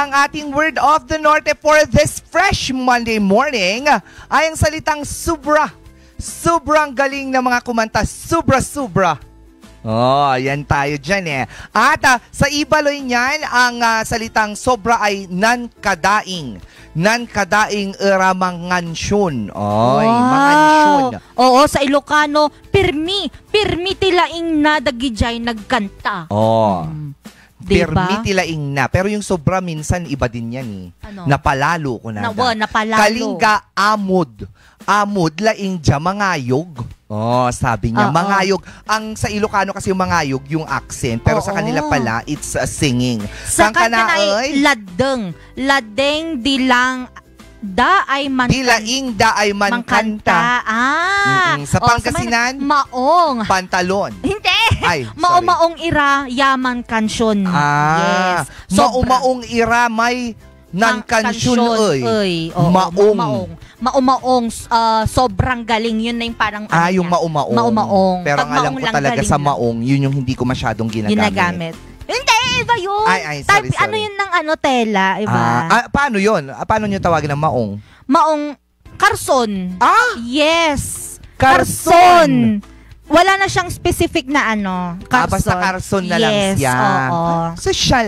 Ang ating word of the Norte for this fresh Monday morning ay ang salitang sobra. Sobrang galing ng mga kumanta. Sobra-sobra. Oh, ayan tayo dyan eh. At sa Ibaloy niyan, ang salitang sobra ay nan-kadaing. Nan-kadaing eramangansyon. Oy, mangansyon. Oo, sa Ilocano, pirmi. Pirmi tilaing na dagijay nagkanta. Oh. Diba? Permiti laing na. Pero yung sobra minsan iba din yan eh. Ano? Napalalo ko na. Napalalo. Kalinga amod. Amod laing dya mangayog. Oh, sabi niya, mangayog. Ang sa Ilocano kasi yung mangayog, yung accent. Pero sa kanila pala, it's singing. Sa kanila ay ladeng. Ladeng dilang da ay man dilaing da ay man kanta. Sa Pangasinan, maong. Pantalon. Hindi. Ay, maong ira yaman kansyon. Yes. Maong ira may nan kansyon oy. Maong sobrang galing, yun na yung parang yung maong. Pero ang alam ko talaga sa maong, yun yung hindi ko masyadong ginagamit. Hindi, iba yun. Sorry. Ano yun ng tela, iba. Paano yun? Paano nyo tawagin ng maong? Maong, karson. Yes. Karson. Wala na siyang specific na karson. Basta karson na lang siya. Social,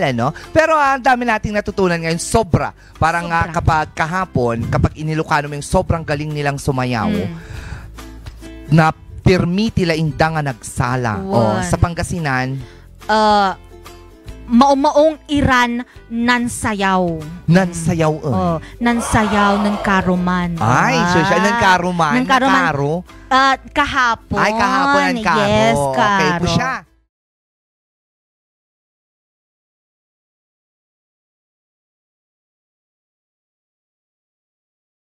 Pero ang dami nating natutunan ngayon, sobra. Parang kapag kahapon, kapag inilocano mo yung sobrang galing nilang sumayaw, na permiti la inda nga nagsala. Sa Pangasinan, maong iran nansayaw. Nansayaw. Nansayaw ng karuman. Ay, social ng karuman. Ng karuman. Kahapon. Ay, kahapon ng karo. Yes, karo. Okay po siya.